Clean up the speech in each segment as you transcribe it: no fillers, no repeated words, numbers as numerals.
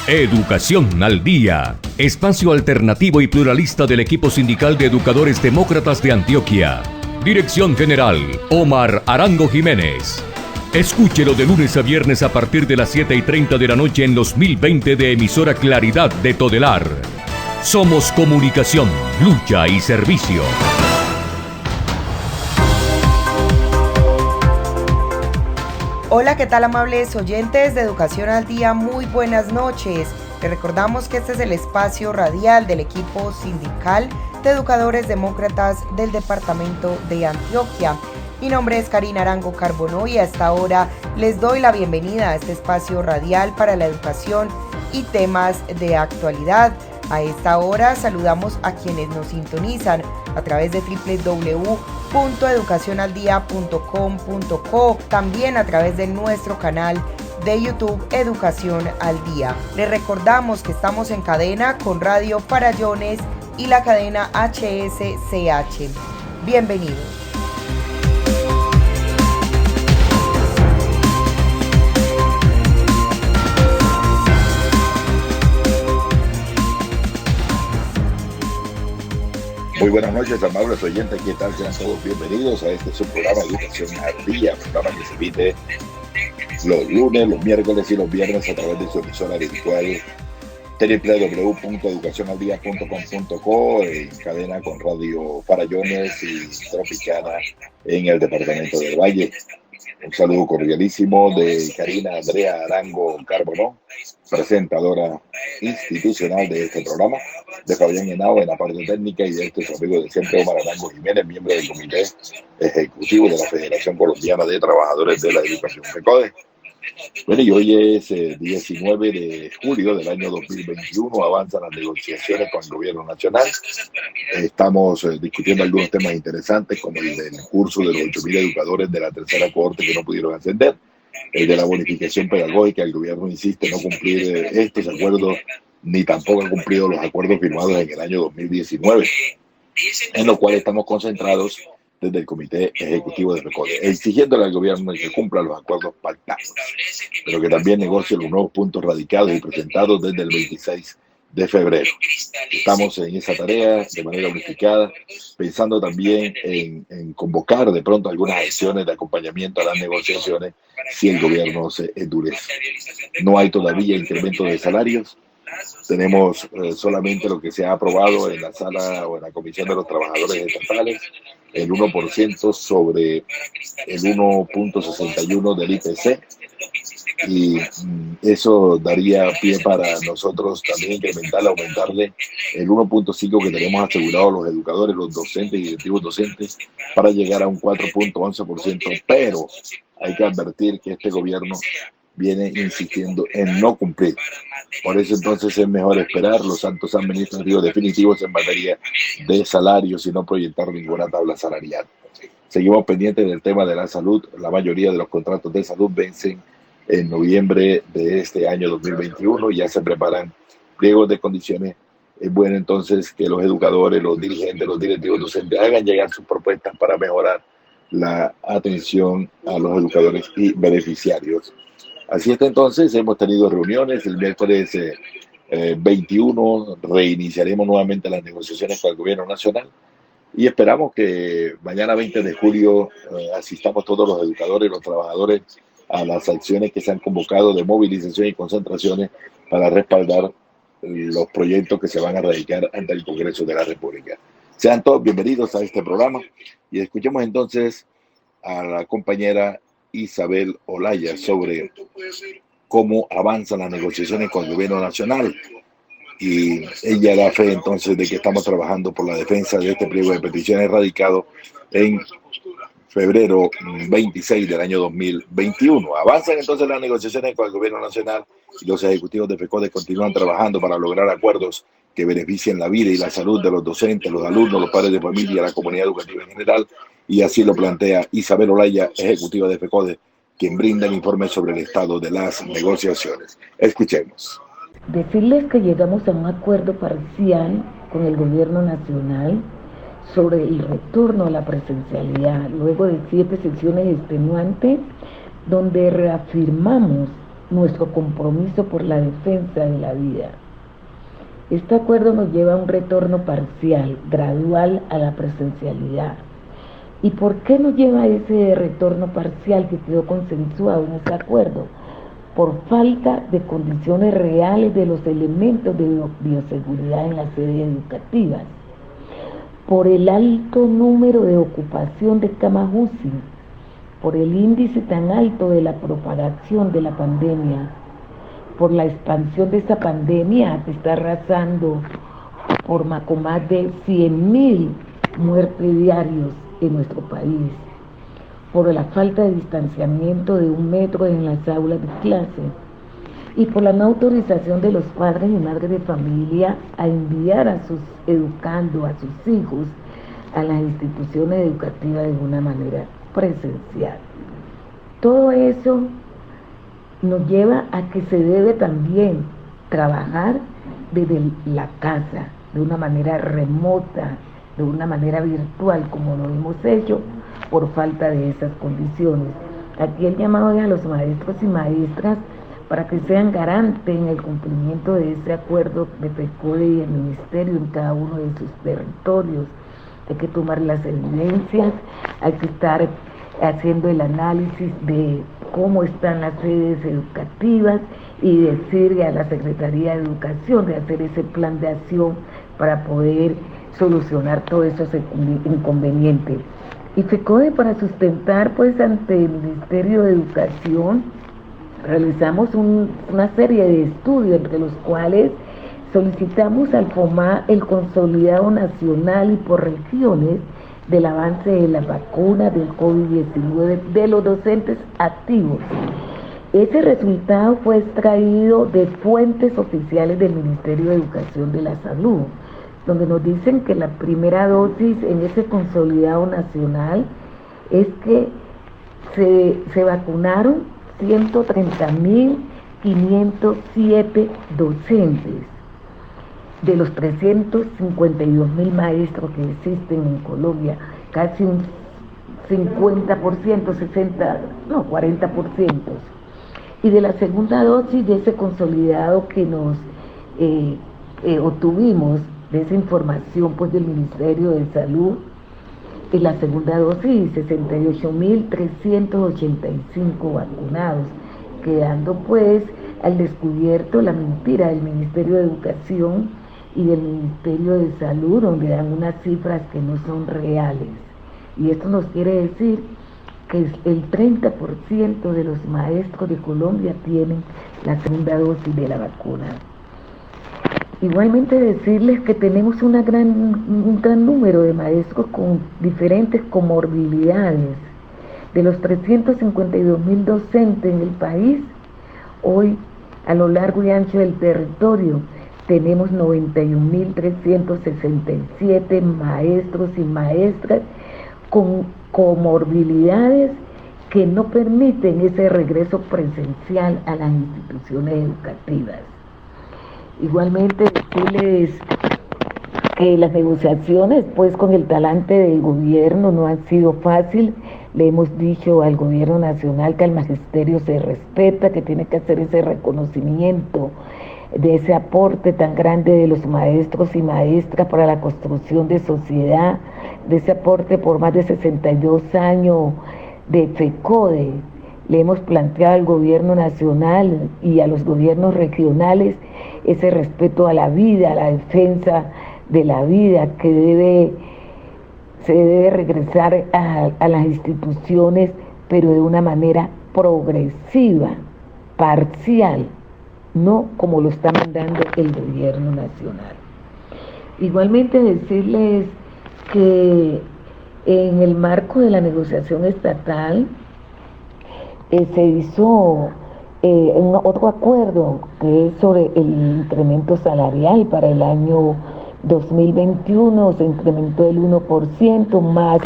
Educación al Día, espacio alternativo y pluralista del equipo sindical de educadores demócratas de Antioquia. Dirección General, Omar Arango Jiménez. Escúchelo de lunes a viernes a partir de las 7:30 de la noche en los 1020 de emisora Claridad de Todelar. Somos comunicación, lucha y servicio. Hola, ¿qué tal, amables oyentes de Educación al Día? Muy buenas noches. Les recordamos que este es el espacio radial del equipo sindical de educadores demócratas del departamento de Antioquia. Mi nombre es Karina Arango Carbonó y a esta hora les doy la bienvenida a este espacio radial para la educación y temas de actualidad. A esta hora saludamos a quienes nos sintonizan a través de www.educacionaldia.com.co, también a través de nuestro canal de YouTube Educación al Día. Les recordamos que estamos en cadena con Radio Farallones y la cadena HSCH. Bienvenidos. Muy buenas noches, amables oyentes, ¿qué tal? Sean todos bienvenidos a este subprograma de Educación al Día, programa que se emite los lunes, los miércoles y los viernes a través de su emisora virtual www.educacionaldia.com.co, en cadena con Radio Farallones y Tropicana en el departamento del Valle. Un saludo cordialísimo de Karina Andrea Arango Carbonó, presentadora institucional de este programa, de Fabián Henao en la parte técnica y de su amigo de siempre, Omar Arango Jiménez, miembro del Comité Ejecutivo de la Federación Colombiana de Trabajadores de la Educación, FECODE. Bueno, y hoy es 19 de julio del año 2021, avanzan las negociaciones con el gobierno nacional. Estamos discutiendo algunos temas interesantes, como el del curso de los 8.000 educadores de la tercera cohorte que no pudieron ascender, el de la bonificación pedagógica. El gobierno insiste en no cumplir estos acuerdos, ni tampoco ha cumplido los acuerdos firmados en el año 2019, en lo cual estamos concentrados desde el Comité Ejecutivo de FECODE, exigiéndole al gobierno que cumpla los acuerdos pactados, pero que también negocie los nuevos puntos radicados y presentados desde el 26 de febrero. Estamos en esa tarea de manera unificada, pensando también en convocar de pronto algunas acciones de acompañamiento a las negociaciones si el gobierno se endurece. No hay todavía incremento de salarios. Tenemos solamente lo que se ha aprobado en la sala o en la Comisión de los Trabajadores Estatales, el 1% sobre el 1.61 del IPC, y eso daría pie para nosotros también aumentarle el 1.5 que tenemos asegurado los educadores, los docentes y directivos docentes, para llegar a un 4.11%, pero hay que advertir que este gobierno viene insistiendo en no cumplir. Por eso entonces es mejor esperar los actos administrativos definitivos en materia de salarios y no proyectar ninguna tabla salarial. Seguimos pendientes del tema de la salud. La mayoría de los contratos de salud vencen en noviembre de este año 2021 y ya se preparan pliegos de condiciones. Es bueno entonces que los educadores, los dirigentes, los directivos docentes hagan llegar sus propuestas para mejorar la atención a los educadores y beneficiarios. Así es, entonces hemos tenido reuniones. El miércoles 21 reiniciaremos nuevamente las negociaciones con el gobierno nacional y esperamos que mañana 20 de julio asistamos todos los educadores y los trabajadores a las acciones que se han convocado de movilización y concentraciones para respaldar los proyectos que se van a radicar ante el Congreso de la República. Sean todos bienvenidos a este programa y escuchemos entonces a la compañera Isabel Olaya sobre cómo avanzan las negociaciones con el gobierno nacional, y ella da fe entonces de que estamos trabajando por la defensa de este pliego de peticiones radicado en febrero 26 del año 2021. Avanzan entonces las negociaciones con el gobierno nacional y los ejecutivos de FECODE continúan trabajando para lograr acuerdos que beneficien la vida y la salud de los docentes, los alumnos, los padres de familia, la comunidad educativa en general, y así lo plantea Isabel Olaya, ejecutiva de FECODE, quien brinda el informe sobre el estado de las negociaciones. Escuchemos. Decirles que llegamos a un acuerdo parcial con el gobierno nacional sobre el retorno a la presencialidad, luego de 7 sesiones extenuantes, donde reafirmamos nuestro compromiso por la defensa de la vida. Este acuerdo nos lleva a un retorno parcial, gradual a la presencialidad. ¿Y por qué nos lleva a ese retorno parcial que quedó consensuado en ese acuerdo? Por falta de condiciones reales de los elementos de bioseguridad en las sedes educativas, por el alto número de ocupación de camas UCI, por el índice tan alto de la propagación de la pandemia, por la expansión de esa pandemia que está arrasando con más de 100.000 muertes diarios en nuestro país, por la falta de distanciamiento de 1 metro en las aulas de clase y por la no autorización de los padres y madres de familia a enviar a sus educandos, a sus hijos, a las instituciones educativas de una manera presencial. Todo eso nos lleva a que se debe también trabajar desde la casa, de una manera remota, de una manera virtual, como lo hemos hecho por falta de esas condiciones. Aquí el llamado es a los maestros y maestras para que sean garantes en el cumplimiento de ese acuerdo de FECODE y el ministerio en cada uno de sus territorios. Hay que tomar las evidencias, hay que estar haciendo el análisis de cómo están las sedes educativas y decirle a la Secretaría de Educación de hacer ese plan de acción para poder solucionar todos esos inconvenientes. Y FECODE, para sustentar pues ante el Ministerio de Educación, realizamos una serie de estudios entre los cuales solicitamos al FOMA el consolidado nacional y por regiones del avance de la vacuna del COVID-19 de los docentes activos. Ese resultado fue extraído de fuentes oficiales del Ministerio de Educación de la Salud, donde nos dicen que la primera dosis en ese consolidado nacional es que se vacunaron 130.507 docentes de los 352.000 maestros que existen en Colombia, casi un 50%, 40%. Y de la segunda dosis de ese consolidado que nos obtuvimos, de esa información pues del Ministerio de Salud, en la segunda dosis 68.385 vacunados, quedando pues al descubierto la mentira del Ministerio de Educación y del Ministerio de Salud, donde dan unas cifras que no son reales. Y esto nos quiere decir que el 30% de los maestros de Colombia tienen la segunda dosis de la vacuna. Igualmente decirles que tenemos un gran número de maestros con diferentes comorbilidades. De los 352.000 docentes en el país, hoy a lo largo y ancho del territorio tenemos 91.367 maestros y maestras con comorbilidades que no permiten ese regreso presencial a las instituciones educativas. Igualmente decirles que las negociaciones pues con el talante del gobierno no han sido fácil. Le hemos dicho al gobierno nacional que al magisterio se respeta, que tiene que hacer ese reconocimiento de ese aporte tan grande de los maestros y maestras para la construcción de sociedad, de ese aporte por más de 62 años de FECODE. Le hemos planteado al gobierno nacional y a los gobiernos regionales ese respeto a la vida, a la defensa de la vida, que se debe regresar a las instituciones, pero de una manera progresiva, parcial, no como lo está mandando el gobierno nacional. Igualmente decirles que en el marco de la negociación estatal se hizo otro acuerdo que es sobre el incremento salarial para el año 2021, se incrementó el 1% más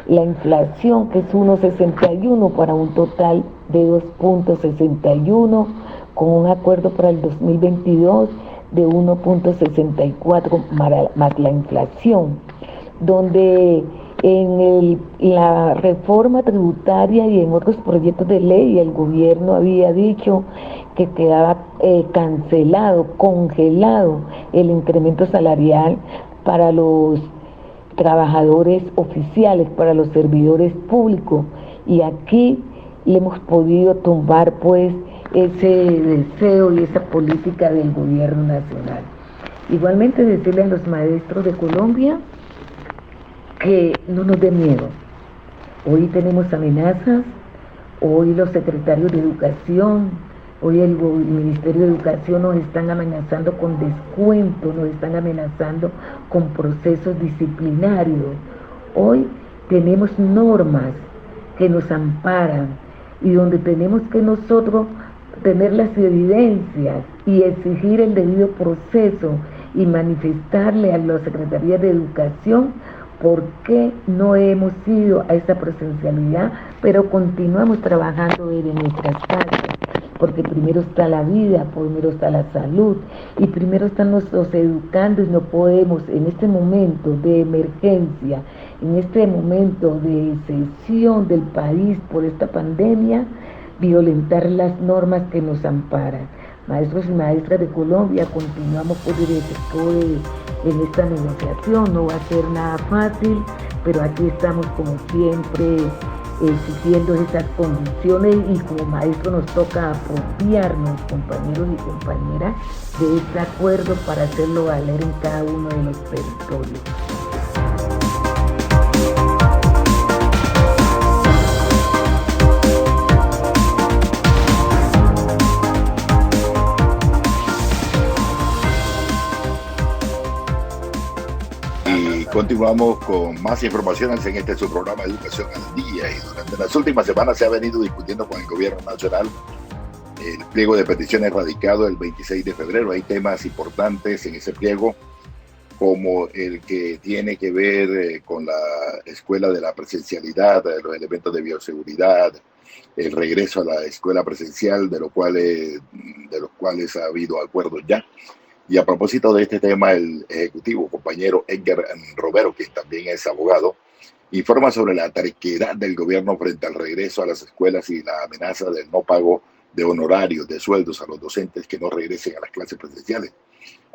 la inflación, que es 1,61 para un total de 2,61, con un acuerdo para el 2022 de 1,64 más la inflación, donde la reforma tributaria y en otros proyectos de ley el gobierno había dicho que quedaba congelado el incremento salarial para los trabajadores oficiales, para los servidores públicos, y aquí le hemos podido tumbar pues ese deseo y esa política del gobierno nacional. Igualmente decirle a los maestros de Colombia que no nos dé miedo. Hoy tenemos amenazas, hoy los secretarios de educación, hoy el Ministerio de Educación nos están amenazando con descuento, nos están amenazando con procesos disciplinarios. Hoy tenemos normas que nos amparan y donde tenemos que nosotros tener las evidencias y exigir el debido proceso y manifestarle a la Secretaría de Educación por qué no hemos ido a esa presencialidad, pero continuamos trabajando desde nuestras casas, porque primero está la vida, primero está la salud y primero están los educandos, y no podemos en este momento de emergencia, en este momento de excepción del país por esta pandemia, violentar las normas que nos amparan. Maestros y maestras de Colombia, continuamos por en esta negociación, no va a ser nada fácil, pero aquí estamos como siempre exigiendo esas condiciones y como maestro nos toca apropiarnos, compañeros y compañeras, de este acuerdo para hacerlo valer en cada uno de los territorios. Continuamos con más informaciones en este su programa Educación al Día, y durante las últimas semanas se ha venido discutiendo con el gobierno nacional el pliego de peticiones radicado el 26 de febrero. Hay temas importantes en ese pliego, como el que tiene que ver con la escuela de la presencialidad, los elementos de bioseguridad, el regreso a la escuela presencial, de los cuales ha habido acuerdos ya. Y a propósito de este tema, el ejecutivo, compañero Edgar Romero, que también es abogado, informa sobre la terquedad del gobierno frente al regreso a las escuelas y la amenaza del no pago de honorarios, de sueldos a los docentes que no regresen a las clases presenciales.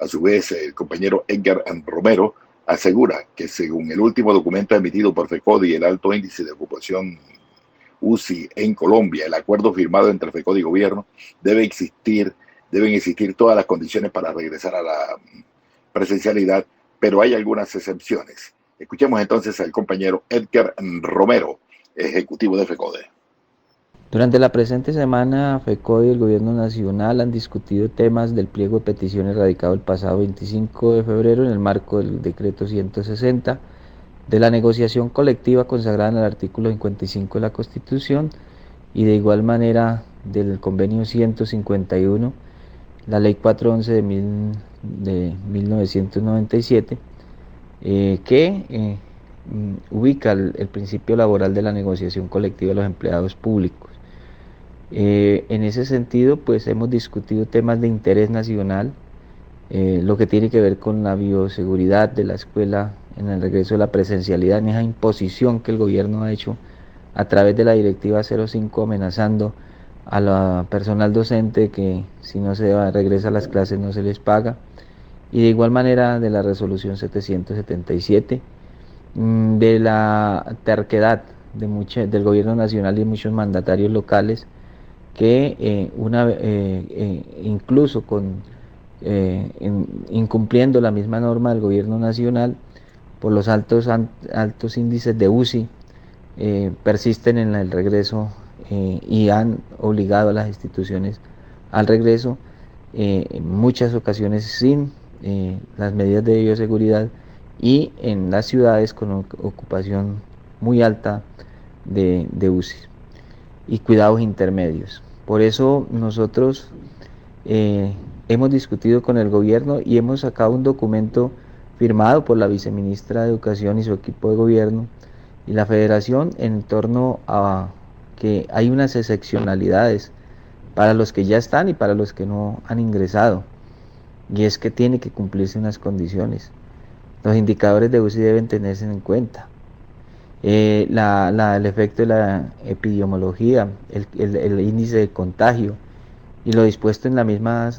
A su vez, el compañero Edgar Romero asegura que según el último documento emitido por FECODI y el alto índice de ocupación UCI en Colombia, el acuerdo firmado entre FECODI y gobierno, deben existir todas las condiciones para regresar a la presencialidad, pero hay algunas excepciones. Escuchemos entonces al compañero Edgar Romero, ejecutivo de FECODE. Durante la presente semana, FECODE y el Gobierno Nacional han discutido temas del pliego de peticiones radicado el pasado 25 de febrero en el marco del decreto 160, de la negociación colectiva consagrada en el artículo 55 de la Constitución y de igual manera del convenio 151, la ley 411 de 1997, que ubica el principio laboral de la negociación colectiva de los empleados públicos. En ese sentido, pues hemos discutido temas de interés nacional, lo que tiene que ver con la bioseguridad de la escuela en el regreso de la presencialidad, en esa imposición que el gobierno ha hecho a través de la directiva 05, amenazando a la personal docente que si no se regresa a las clases no se les paga, y de igual manera de la resolución 777, de la terquedad del gobierno nacional y de muchos mandatarios locales que incluso incumpliendo la misma norma del gobierno nacional por los altos índices de UCI, persisten en el regreso y han obligado a las instituciones al regreso, en muchas ocasiones sin las medidas de bioseguridad y en las ciudades con ocupación muy alta de UCI y cuidados intermedios. Por eso nosotros hemos discutido con el gobierno y hemos sacado un documento firmado por la viceministra de Educación y su equipo de gobierno y la federación en torno a que hay unas excepcionalidades para los que ya están y para los que no han ingresado, y es que tiene que cumplirse unas condiciones. Los indicadores de UCI deben tenerse en cuenta el efecto de la epidemiología, el índice de contagio y lo dispuesto en la misma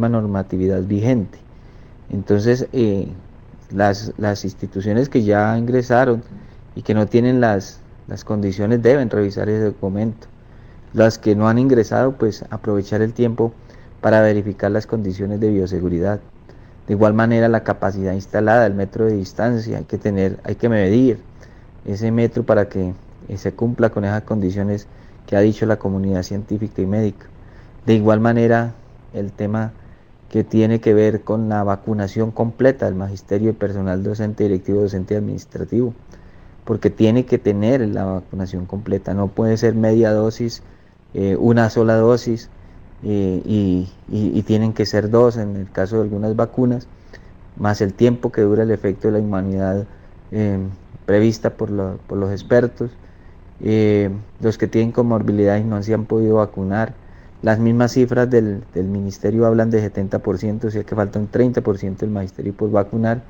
normatividad vigente. Entonces, las instituciones que ya ingresaron y que no tienen las condiciones deben revisar ese documento. Las que no han ingresado, pues aprovechar el tiempo para verificar las condiciones de bioseguridad. De igual manera, la capacidad instalada, el metro de distancia, hay que medir ese metro para que se cumpla con esas condiciones que ha dicho la comunidad científica y médica. De igual manera, el tema que tiene que ver con la vacunación completa del magisterio y personal docente, directivo, docente y administrativo, porque tiene que tener la vacunación completa, no puede ser media dosis, una sola dosis, y tienen que ser dos en el caso de algunas vacunas, más el tiempo que dura el efecto de la inmunidad prevista por los expertos. Los que tienen comorbilidades no se han podido vacunar. Las mismas cifras del ministerio hablan de 70%, o sea que falta un 30% del magisterio por vacunar,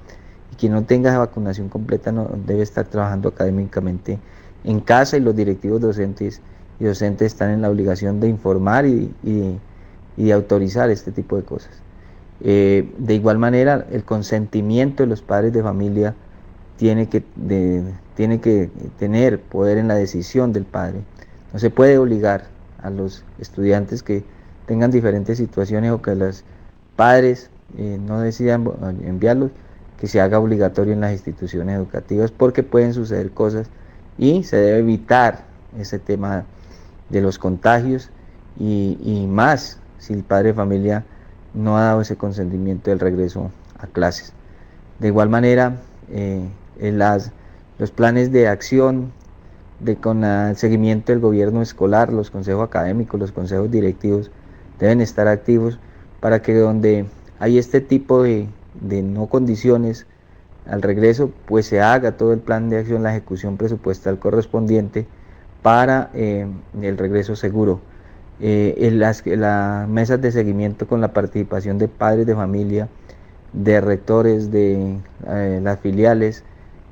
y quien no tenga esa vacunación completa no debe estar trabajando académicamente en casa, y los directivos docentes y docentes están en la obligación de informar y de autorizar este tipo de cosas. De igual manera, el consentimiento de los padres de familia tiene que tener poder en la decisión del padre. No se puede obligar a los estudiantes que tengan diferentes situaciones o que los padres no decidan enviarlos, que se haga obligatorio en las instituciones educativas, porque pueden suceder cosas y se debe evitar ese tema de los contagios y más si el padre de familia no ha dado ese consentimiento del regreso a clases. De igual manera, los planes de acción con el seguimiento del gobierno escolar, los consejos académicos, los consejos directivos deben estar activos para que donde hay este tipo de no condiciones al regreso, pues se haga todo el plan de acción, la ejecución presupuestal correspondiente para el regreso seguro. Las mesas de seguimiento con la participación de padres de familia, de rectores de las filiales,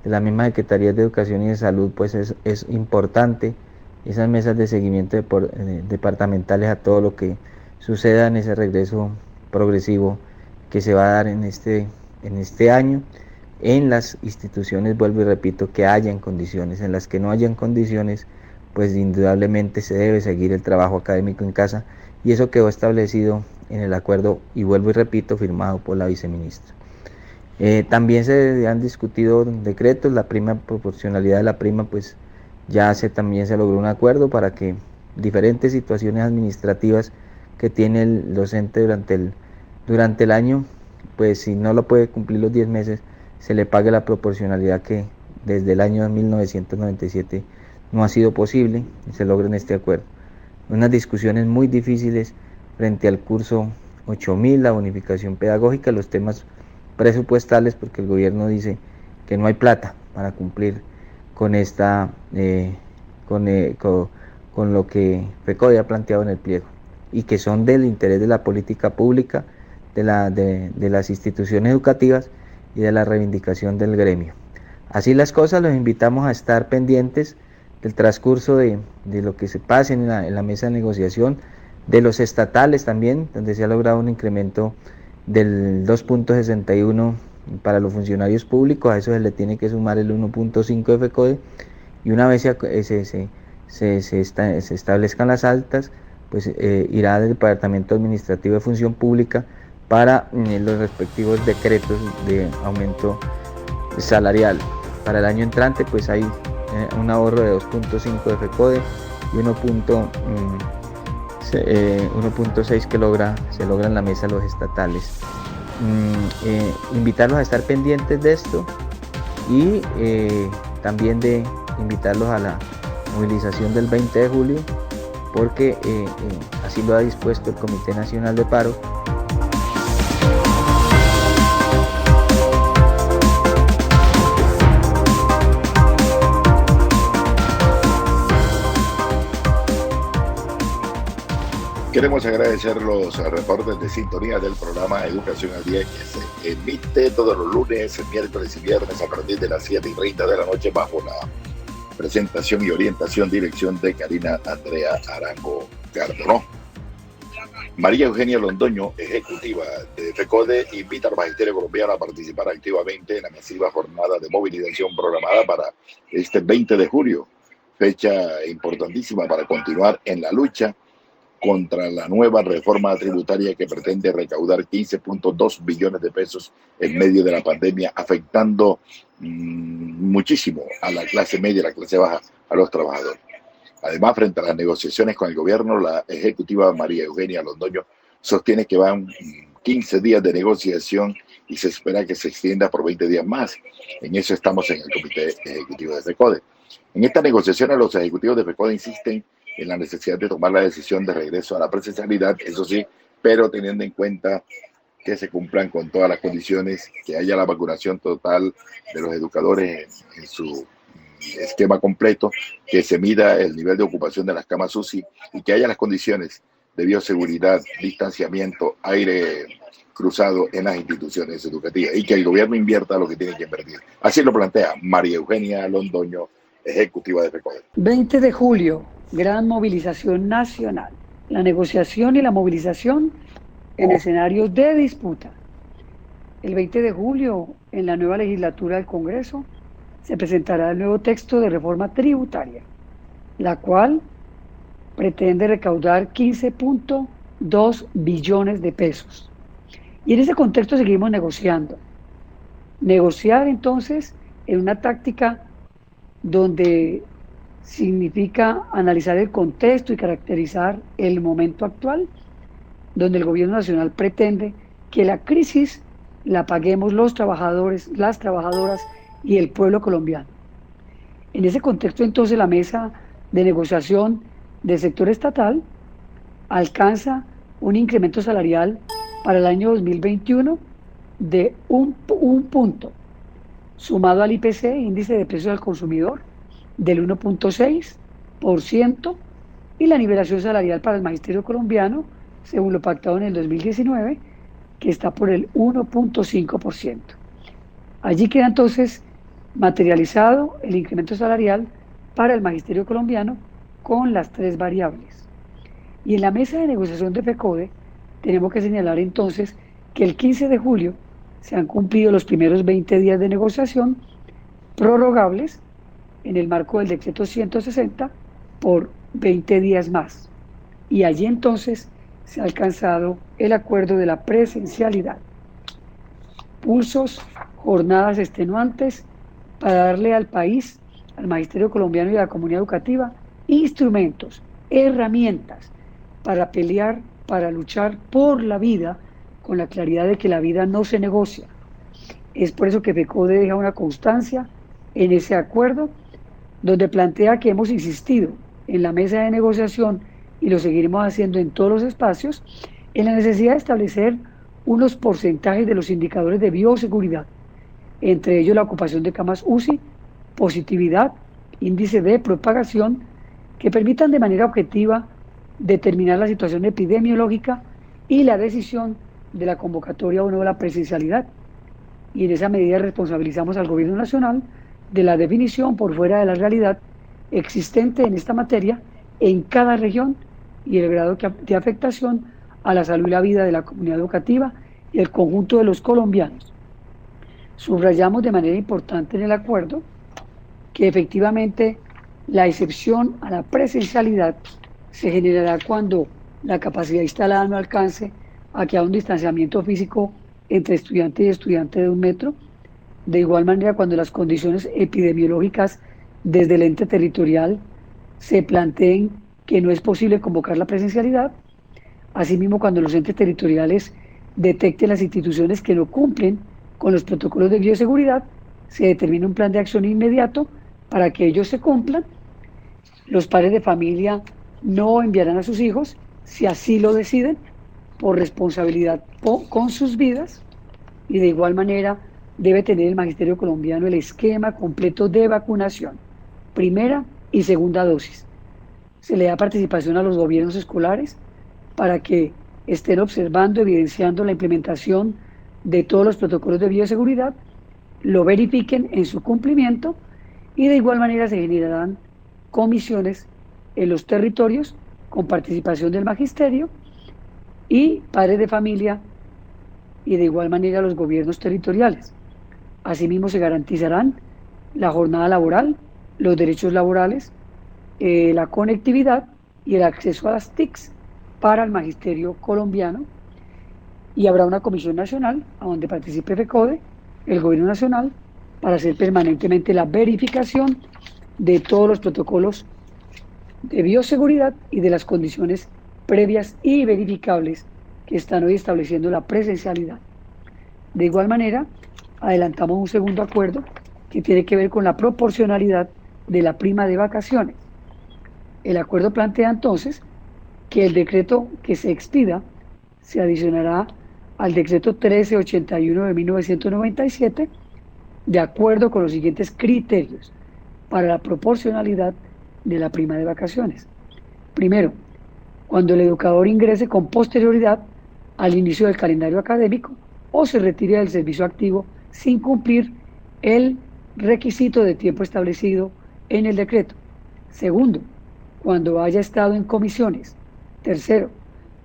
de la misma Secretaría de Educación y de Salud, pues es importante esas mesas de seguimiento departamentales a todo lo que suceda en ese regreso progresivo que se va a dar en este año en las instituciones, vuelvo y repito, que hayan condiciones. En las que no hayan condiciones, pues indudablemente se debe seguir el trabajo académico en casa, y eso quedó establecido en el acuerdo, y vuelvo y repito, firmado por la viceministra. También se han discutido decretos, la proporcionalidad de la prima, pues también se logró un acuerdo para que diferentes situaciones administrativas que tiene el docente durante el año, pues si no lo puede cumplir los 10 meses, se le pague la proporcionalidad que desde el año 1997 no ha sido posible, y se logra en este acuerdo. Unas discusiones muy difíciles frente al curso 8000, la bonificación pedagógica, los temas presupuestales, porque el gobierno dice que no hay plata para cumplir con con lo que FECODE ha planteado en el pliego, y que son del interés de la política pública, de las instituciones educativas y de la reivindicación del gremio. Así las cosas, los invitamos a estar pendientes del transcurso de lo que se pase en la mesa de negociación, de los estatales también, donde se ha logrado un incremento del 2.61 para los funcionarios públicos. A eso se le tiene que sumar el 1.5 de FECODE, y una vez se establezcan las altas, pues irá del Departamento Administrativo de Función Pública para los respectivos decretos de aumento salarial. Para el año entrante, pues hay un ahorro de 2.5 de FECODE y 1.6 que se logra en la mesa de los estatales. Invitarlos a estar pendientes de esto, y también de invitarlos a la movilización del 20 de julio, porque así lo ha dispuesto el Comité Nacional de Paro. Queremos agradecer los reportes de sintonía del programa Educación al Día, que se emite todos los lunes, miércoles y viernes a partir de las 7:30 de la noche bajo la Presentación y orientación, dirección de Karina Andrea Arango Cardonó. María Eugenia Londoño, ejecutiva de FECODE, invita al Magisterio Colombiano a participar activamente en la masiva jornada de movilización programada para este 20 de julio, fecha importantísima para continuar en la lucha contra la nueva reforma tributaria que pretende recaudar 15.2 billones de pesos en medio de la pandemia, afectando muchísimo a la clase media, a la clase baja, a los trabajadores. Además, frente a las negociaciones con el gobierno, la ejecutiva María Eugenia Londoño sostiene que van 15 días de negociación y se espera que se extienda por 20 días más. En eso estamos en el Comité Ejecutivo de FECODE. En estas negociaciones, los ejecutivos de FECODE insisten en la necesidad de tomar la decisión de regreso a la presencialidad, eso sí, pero teniendo en cuenta que se cumplan con todas las condiciones, que haya la vacunación total de los educadores en su esquema completo, que se mida el nivel de ocupación de las camas UCI y que haya las condiciones de bioseguridad, distanciamiento, aire cruzado en las instituciones educativas y que el gobierno invierta lo que tiene que invertir. Así lo plantea María Eugenia Londoño, ejecutiva de FECODE. 20 de julio, gran movilización nacional. La negociación y la movilización en escenarios de disputa. El 20 de julio, en la nueva legislatura del Congreso, se presentará el nuevo texto de reforma tributaria, la cual pretende recaudar 15.2 billones de pesos. Y en ese contexto seguimos negociando. Negociar entonces en una táctica donde significa analizar el contexto y caracterizar el momento actual, donde el gobierno nacional pretende que la crisis la paguemos los trabajadores, las trabajadoras y el pueblo colombiano. En ese contexto, entonces, la mesa de negociación del sector estatal alcanza un incremento salarial para el año 2021 de un punto, sumado al IPC, índice de precios al consumidor, del 1.6%, y la nivelación salarial para el magisterio colombiano, según lo pactado en el 2019, que está por el 1.5%. Allí queda entonces materializado el incremento salarial para el magisterio colombiano con las 3 variables. Y en la mesa de negociación de FECODE tenemos que señalar entonces que el 15 de julio se han cumplido los primeros 20 días de negociación prorrogables en el marco del decreto 160 por 20 días más. Y allí entonces se ha alcanzado el acuerdo de la presencialidad. Pulsos, jornadas extenuantes para darle al país, al magisterio colombiano y a la comunidad educativa instrumentos, herramientas para pelear, para luchar por la vida, con la claridad de que la vida no se negocia. Es por eso que FECODE deja una constancia en ese acuerdo, donde plantea que hemos insistido en la mesa de negociación, y lo seguiremos haciendo en todos los espacios, en la necesidad de establecer unos porcentajes de los indicadores de bioseguridad, entre ellos la ocupación de camas UCI, positividad, índice de propagación, que permitan de manera objetiva determinar la situación epidemiológica y la decisión de la convocatoria o no de la presencialidad. Y en esa medida responsabilizamos al gobierno nacional de la definición por fuera de la realidad existente en esta materia en cada región y el grado de afectación a la salud y la vida de la comunidad educativa y el conjunto de los colombianos. Subrayamos de manera importante en el acuerdo que efectivamente la excepción a la presencialidad se generará cuando la capacidad instalada no alcance a que haya un distanciamiento físico entre estudiante y estudiante de 1 metro. De igual manera, cuando las condiciones epidemiológicas desde el ente territorial se planteen que no es posible convocar la presencialidad. Asimismo, cuando los entes territoriales detecten las instituciones que no cumplen con los protocolos de bioseguridad, se determina un plan de acción inmediato para que ellos se cumplan. Los padres de familia no enviarán a sus hijos, si así lo deciden, por responsabilidad con sus vidas, y de igual manera debe tener el magisterio colombiano el esquema completo de vacunación, primera y segunda dosis. Se le da participación a los gobiernos escolares para que estén observando, evidenciando la implementación de todos los protocolos de bioseguridad, lo verifiquen en su cumplimiento y de igual manera se generarán comisiones en los territorios con participación del magisterio y padres de familia y de igual manera los gobiernos territoriales. Asimismo se garantizarán la jornada laboral, los derechos laborales, la conectividad y el acceso a las TICs para el magisterio colombiano, y habrá una comisión nacional a donde participe FECODE, el gobierno nacional, para hacer permanentemente la verificación de todos los protocolos de bioseguridad y de las condiciones previas y verificables que están hoy estableciendo la presencialidad. De igual manera, adelantamos un segundo acuerdo que tiene que ver con la proporcionalidad de la prima de vacaciones. El acuerdo plantea entonces que el decreto que se expida se adicionará al decreto 1381 de 1997, de acuerdo con los siguientes criterios para la proporcionalidad de la prima de vacaciones. Primero, cuando el educador ingrese con posterioridad al inicio del calendario académico o se retire del servicio activo sin cumplir el requisito de tiempo establecido en el decreto. Segundo, cuando haya estado en comisiones. Tercero,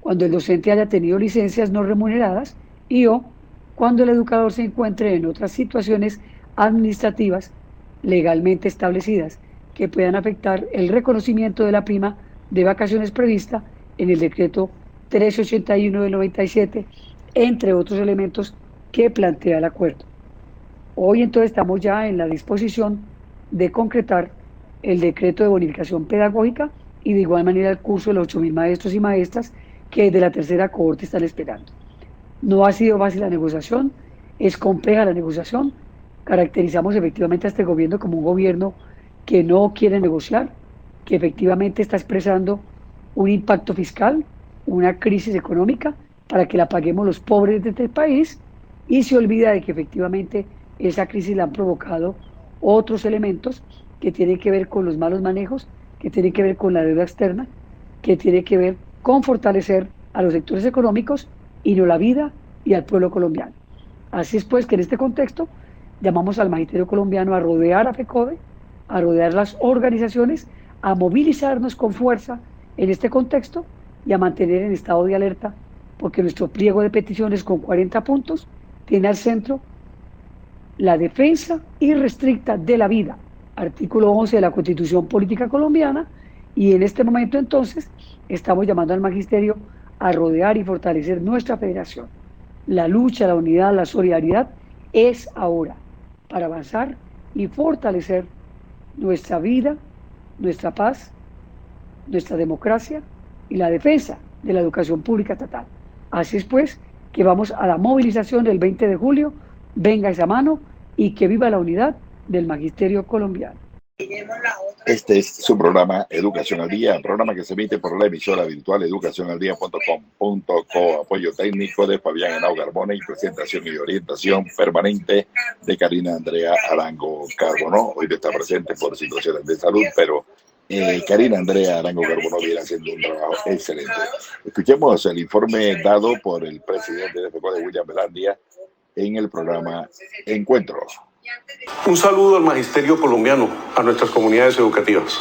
cuando el docente haya tenido licencias no remuneradas y o cuando el educador se encuentre en otras situaciones administrativas legalmente establecidas que puedan afectar el reconocimiento de la prima de vacaciones prevista en el decreto 1381 del 97, entre otros elementos que plantea el acuerdo. Hoy entonces estamos ya en la disposición de concretar el decreto de bonificación pedagógica y de igual manera el curso de los 8.000 maestros y maestras que desde la tercera cohorte están esperando. No ha sido fácil la negociación, es compleja la negociación. Caracterizamos efectivamente a este gobierno como un gobierno que no quiere negociar, que efectivamente está expresando un impacto fiscal, una crisis económica para que la paguemos los pobres de este país, y se olvida de que efectivamente esa crisis la han provocado otros elementos que tienen que ver con los malos manejos, que tienen que ver con la deuda externa, que tiene que ver con fortalecer a los sectores económicos y no la vida y al pueblo colombiano. Así es pues que en este contexto llamamos al magisterio colombiano a rodear a FECODE, a rodear las organizaciones, a movilizarnos con fuerza en este contexto y a mantener en estado de alerta, porque nuestro pliego de peticiones con 40 puntos tiene al centro la defensa irrestricta de la vida, artículo 11 de la Constitución Política Colombiana, y en este momento entonces estamos llamando al magisterio a rodear y fortalecer nuestra federación. La lucha, la unidad, la solidaridad es ahora para avanzar y fortalecer nuestra vida, nuestra paz, nuestra democracia y la defensa de la educación pública estatal. Así es pues que vamos a la movilización del 20 de julio, venga esa mano y que viva la unidad del magisterio colombiano. Este es su programa Educación al Día, programa que se emite por la emisora virtual educacionaldía.com.co, apoyo técnico de Fabián Henao Carbone y presentación y orientación permanente de Karina Andrea Arango Carbonó. Hoy no está presente por situaciones de salud, pero Karina Andrea Arango Carbonó viene haciendo un trabajo excelente. Escuchemos el informe dado por el presidente de FECODE, William Velandia, en el programa Encuentros. Un saludo al magisterio colombiano, a nuestras comunidades educativas.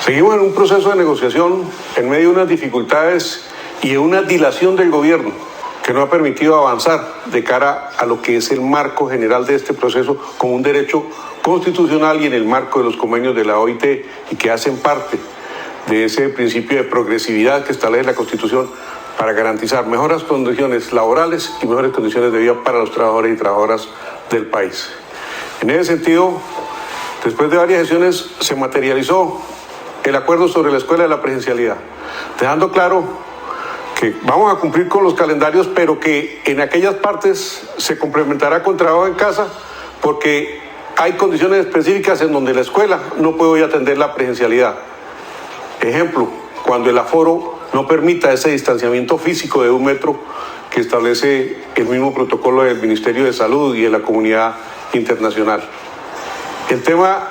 Seguimos en un proceso de negociación en medio de unas dificultades y de una dilación del gobierno que no ha permitido avanzar de cara a lo que es el marco general de este proceso como un derecho constitucional y en el marco de los convenios de la OIT y que hacen parte de ese principio de progresividad que establece la Constitución para garantizar mejores condiciones laborales y mejores condiciones de vida para los trabajadores y trabajadoras del país. En ese sentido, después de varias sesiones se materializó el acuerdo sobre la escuela de la presencialidad, dejando claro que vamos a cumplir con los calendarios, pero que en aquellas partes se complementará con trabajo en casa, porque hay condiciones específicas en donde la escuela no puede hoy atender la presencialidad. Ejemplo, cuando el aforo no permita ese distanciamiento físico de 1 metro que establece el mismo protocolo del Ministerio de Salud y de la comunidad internacional. El tema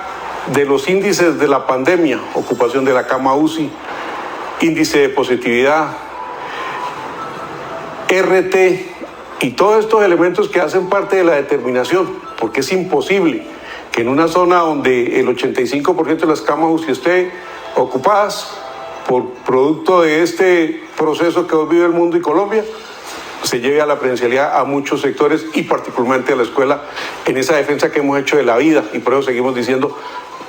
de los índices de la pandemia, ocupación de la cama UCI, índice de positividad, RT y todos estos elementos que hacen parte de la determinación, porque es imposible que que en una zona donde el 85% de las camas UCI esté ocupadas por producto de este proceso que hoy vive el mundo y Colombia, se lleve a la presencialidad a muchos sectores y particularmente a la escuela en esa defensa que hemos hecho de la vida, y por eso seguimos diciendo,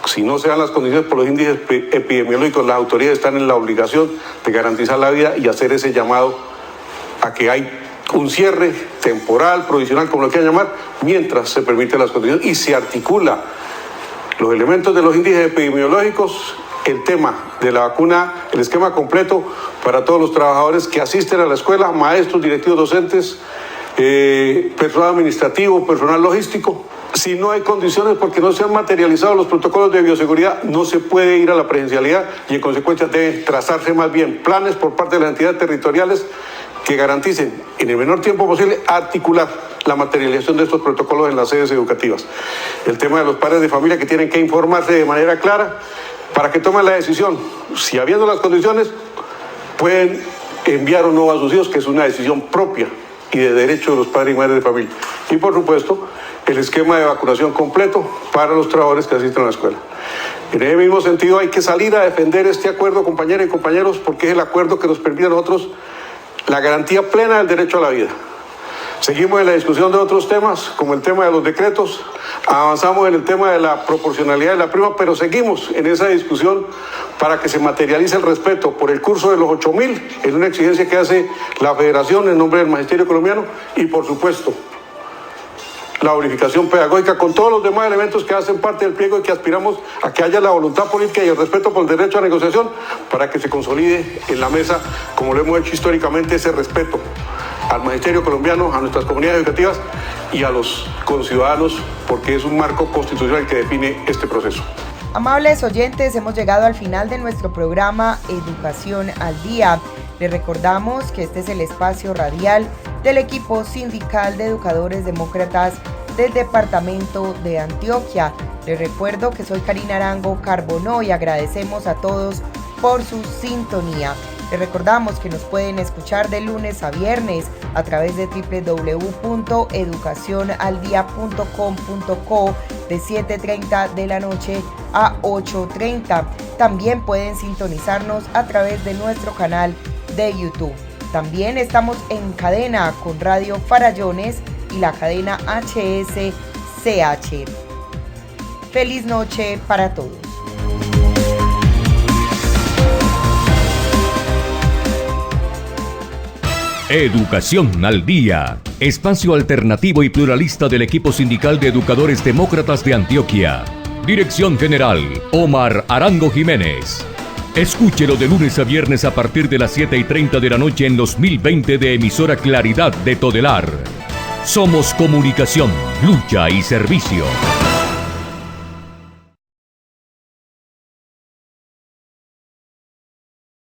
si no se dan las condiciones por los índices epidemiológicos, las autoridades están en la obligación de garantizar la vida y hacer ese llamado a que hay un cierre temporal, provisional, como lo quieran llamar, mientras se permiten las condiciones y se articula los elementos de los índices epidemiológicos, el tema de la vacuna, el esquema completo para todos los trabajadores que asisten a la escuela, maestros, directivos, docentes, personal administrativo, personal logístico. Si no hay condiciones porque no se han materializado los protocolos de bioseguridad, no se puede ir a la presencialidad y en consecuencia deben trazarse más bien planes por parte de las entidades territoriales que garanticen en el menor tiempo posible articular la materialización de estos protocolos en las sedes educativas. El tema de los padres de familia que tienen que informarse de manera clara para que tomen la decisión. Si habiendo las condiciones, pueden enviar o no a sus hijos, que es una decisión propia y de derecho de los padres y madres de familia. Y por supuesto, el esquema de vacunación completo para los trabajadores que asisten a la escuela. En ese mismo sentido, hay que salir a defender este acuerdo, compañeras y compañeros, porque es el acuerdo que nos permite a nosotros la garantía plena del derecho a la vida. Seguimos en la discusión de otros temas, como el tema de los decretos, avanzamos en el tema de la proporcionalidad de la prima, pero seguimos en esa discusión para que se materialice el respeto por el curso de los 8.000, es una exigencia que hace la Federación en nombre del Magisterio Colombiano, y por supuesto, la unificación pedagógica con todos los demás elementos que hacen parte del pliego y que aspiramos a que haya la voluntad política y el respeto por el derecho a negociación para que se consolide en la mesa, como lo hemos hecho históricamente, ese respeto al magisterio colombiano, a nuestras comunidades educativas y a los conciudadanos, porque es un marco constitucional que define este proceso. Amables oyentes, hemos llegado al final de nuestro programa Educación al Día. Les recordamos que este es el espacio radial del equipo sindical de educadores demócratas del departamento de Antioquia. Les recuerdo que soy Karina Arango Carbonó y agradecemos a todos por su sintonía. Les recordamos que nos pueden escuchar de lunes a viernes a través de www.educacionaldia.com.co de 7:30 de la noche a 8:30. También pueden sintonizarnos a través de nuestro canal de YouTube. También estamos en cadena con Radio Farallones y la cadena HSCH. Feliz noche para todos. Educación al Día, espacio alternativo y pluralista del equipo sindical de educadores demócratas de Antioquia. Dirección General, Omar Arango Jiménez. Escúchelo de lunes a viernes a partir de las 7:30 de la noche en los 1020 de emisora Claridad de Todelar. Somos comunicación, lucha y servicio.